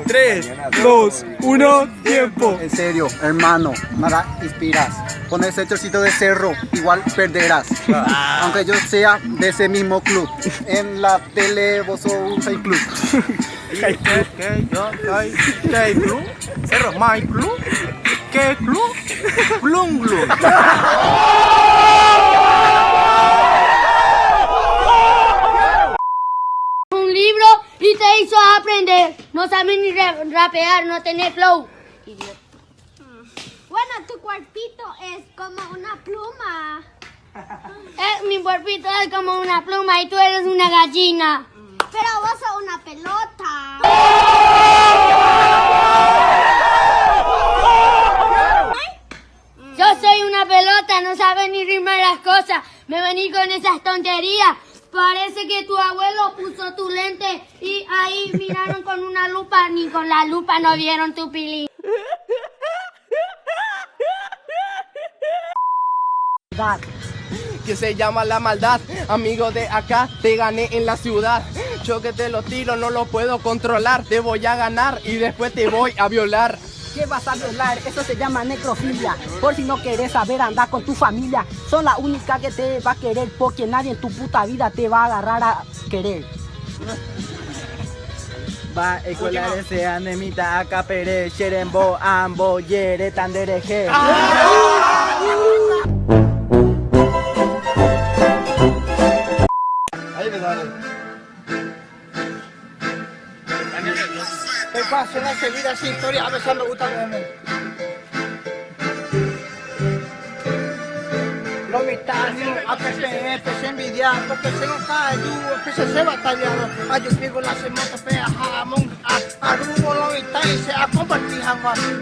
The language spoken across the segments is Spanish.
3, 2, 1, tiempo. En serio, hermano, nada inspiras. Con ese trocito de cerro, igual perderás. Aunque yo sea de ese mismo club. En la tele vos sos un high club. ¿Qué? Yo soy ¿qué club? ¿Cerro My Club? ¿Qué club? Blum Blum. Un libro y te hizo aprender. No sabes ni rapear, no tenés flow. Idiota. Bueno, tu cuerpito es como una pluma. Mi cuerpito es como una pluma y tú eres una gallina. Pero vos sos una pelota. Yo soy una pelota, no sabes ni rimar las cosas. Me vení con esas tonterías. Parece que tu abuelo puso tu lente y ahí miraron con una lupa. Ni con la lupa no vieron tu pilín. Que se llama la maldad, amigo de acá, te gané en la ciudad. Yo que te lo tiro, no lo puedo controlar. Te voy a ganar y después te voy a violar. ¿Qué vas a violar? Eso se llama necrofilia. Por si no querés saber, andar con tu familia. Son la única que te va a querer, porque nadie en tu puta vida te va a agarrar a querer. Va escolar ese anemita acá pere, xerembo, ambo, yere, tandereje. Ahí me dale. ¿Qué pasa? No se mira esa historia, a veces me gusta verme. Lo mitáneo, a pesar empecé a envidiar, porque se nos cayó, empecé a ser batallado. Ay, yo digo la semana fea, jamón, arrugo lo mitáneo, se ha convertido en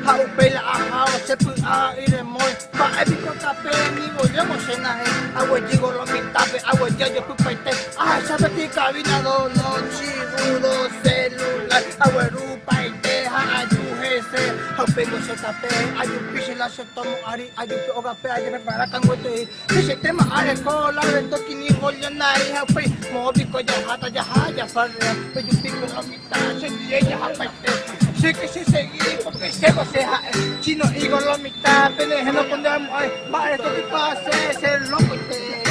a upela, a se puede ir en mol, pa' épico tapé, ni volvemos a cenar, agua digo lo mitáneo, agua yo pupaite, ay, sabe que cabina, no, chirudo, celular, agua rupa y teja, ayújese, apengo se tapé, ayúpise la se tomo, ari, ayúpe, ogape, ayúpe, para cangote. Ese tema areko la vento kini volyo nai hapai mobiko ya hata ya haya farrea pero yo pico la mitad se ella hapaite sé que se seguí porque se ha chino igo la mitad pene no pondamos ay va esto que pase ser loco te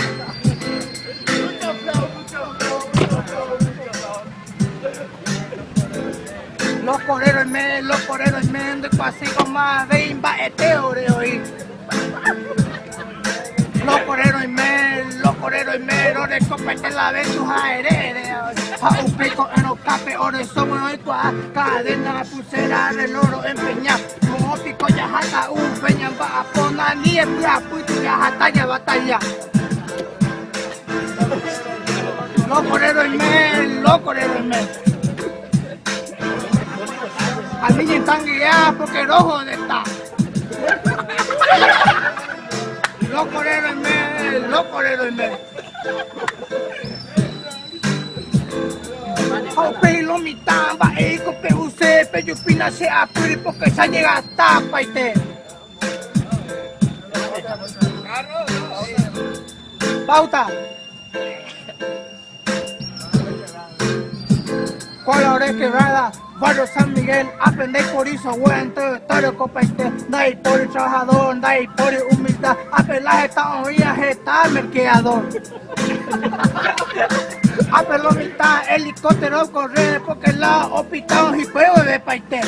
los coreros en men de pasigo más de imba ore hoy. Los coreros y men, ore copete la vez tus aereres. A un pico en los capes, ore somos hoy cadena, pulsera, el oro empeñar. Como pico ya jata, peña va a poner ni el puito ya jata ya batalla. Los coreros y men. A mí me están guiados porque el ojo de esta. Los coreros en medio. Aupe lo mitad, va eco PUC, pero pina se apure porque se llega hasta paite. Pauta. Colores quebrada, barrio San Miguel, aprender por eso, aguante, todo copaite, dai por el trabajador, dai por el humildad, apelar esta orillas, está merqueador. Apeló mitad, helicóptero correr, porque la hospital y fuego de paite.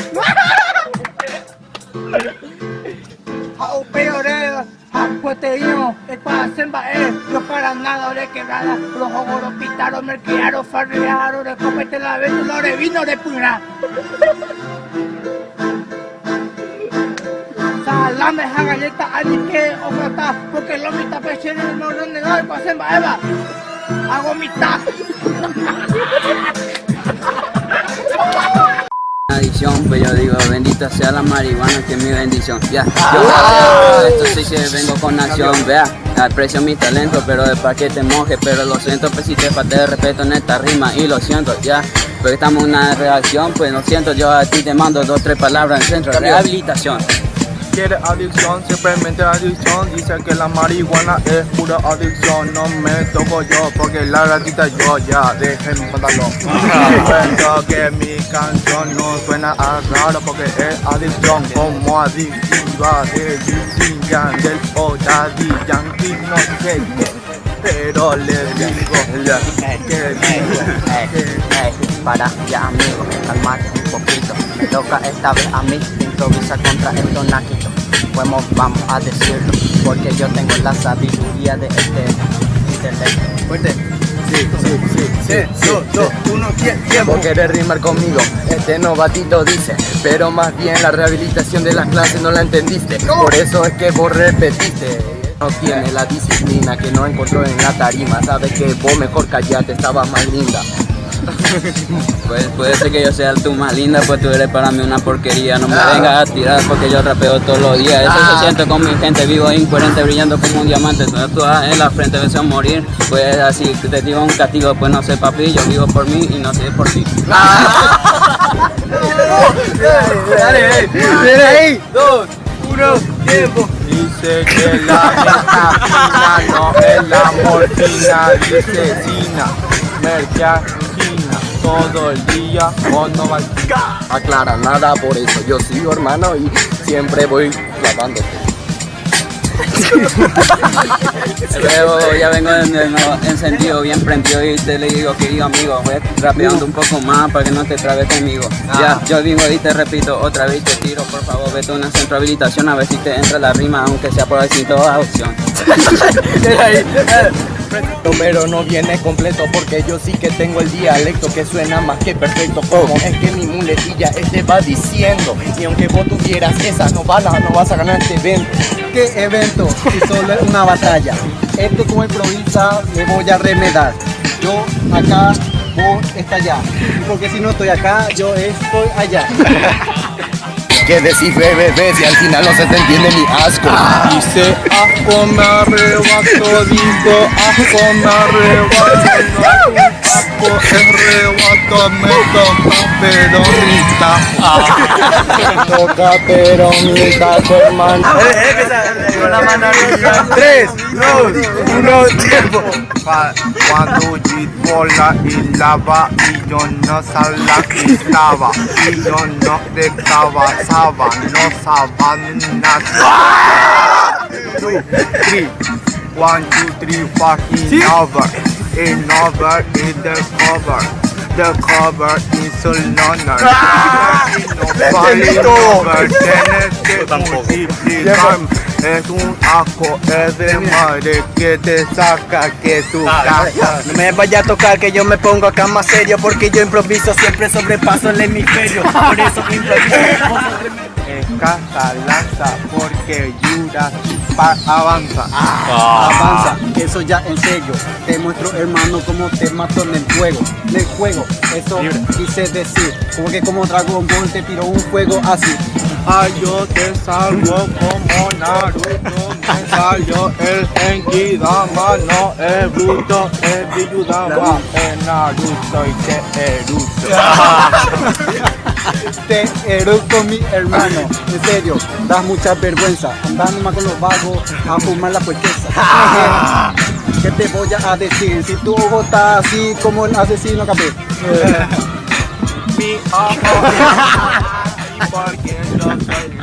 A peoreo, a pueteío, es para hacer baer, no para nada, ore quebrada, los ogoros pitaron, merquearon, farrearon, de copete la vez, no de vino de pura. Salame, esa galleta, alguien que ofrata, porque lo mitad prefieren no renegar, para hacer baer, hago mitad. Adicción, pues yo digo, bendita sea la marihuana, que es mi bendición. Ya, yo esto sí que vengo con acción, vea, aprecio mi talento, pero de paquete monje, pero lo siento, pues si te falté de respeto en esta rima, y lo siento, ya, porque estamos en una reacción, pues lo siento, yo a ti te mando 2 o 3 palabras en centro, rehabilitación. quiere adicción, simplemente adicción. Dice que la marihuana es pura adicción. No me toco yo porque la gatita yo ya dejen matarlo. Cuento que mi canción no suena a raro porque es adicción como adictiva de Wisin y Yandel o Daddy Yankee, no sé qué, pero le digo Para ya amigo, calmate un poquito. Me toca esta vez a mí improvisar contra el donaquito. Vamos a decirlo, porque yo tengo la sabiduría de este intelecto. Fuerte. Sí. 2, 1, tiempo. Vos querés rimar conmigo, este novatito dice, pero más bien la rehabilitación de las clases no la entendiste. Por eso es que vos repetiste. No tiene la disciplina que no encontró en la tarima. Sabes que vos mejor callate, estabas más linda. Pues puede ser que yo sea tú más linda, pues tú eres para mí una porquería. No me vengas a tirar porque yo rapeo todos los días. Eso se siente con mi gente, vivo incoherente, brillando como un diamante. Entonces tú en la frente ves a morir. Pues así te digo un castigo, pues no sé papi, yo vivo por mí y no sé por ti. Dale ahí. 2, 1, tiempo. Dice que la metafina no es la morfina, dice Sina, merca China, todo el día o no va a... Aclara, nada por eso, yo sigo hermano y siempre voy clavándote. Ya vengo encendido, bien prendido y te le digo, querido amigo, voy rapeando un poco más para que no te trabes conmigo. Ya, yo digo y te repito, otra vez te tiro, por favor, vete a una centro de habilitación a ver si te entra la rima, aunque sea por así toda opción. Pero no viene completo porque yo sí que tengo el dialecto que suena más que perfecto. Como es que mi muletilla va diciendo, y aunque vos tuvieras esa, no vas a ganar este evento. ¿Qué evento? Si solo es una batalla. Como improvisa me voy a remedar. Yo acá, vos está allá. Porque si no estoy acá, yo estoy allá. ¿Qué decís bebé si al final no se te entiende ni asco? Dice asco me arrebato, digo asco me arrebato, asco arrebato, me toca peronita. Toca peronita, tu hermano. Con la mano arriba. 3, 2, 1, tiempo. Cuando bola y lava y yo no sabía que estaba y yo no dejaba no saban nada. 2, 3, 1, 2, 3, fucking over. And over is the cover. The cover is a loner. No over, tienes que multiplicar. Es un asco, es de madre que te saca que tu casa. No me vaya a tocar que yo me pongo acá más serio porque yo improviso, siempre sobrepaso el hemisferio. Por eso improviso. Escasa lanza porque Yura avanza. Avanza, eso ya en serio. Te muestro hermano como te mato en el juego. Eso quise decir. Como que como Dragon Ball te tiró un fuego así. Ay, yo te salvo como Naruto. Me salió el Genkidama, no es bruto, es Biyudama. Es Naruto y te eruto. Te eructo mi hermano, en serio, das mucha vergüenza, andando más con los vagos a fumar la puerquesa. ¿Qué te voy a decir? Si tu ojo está así como el asesino capé. Mi ojo porque yo soy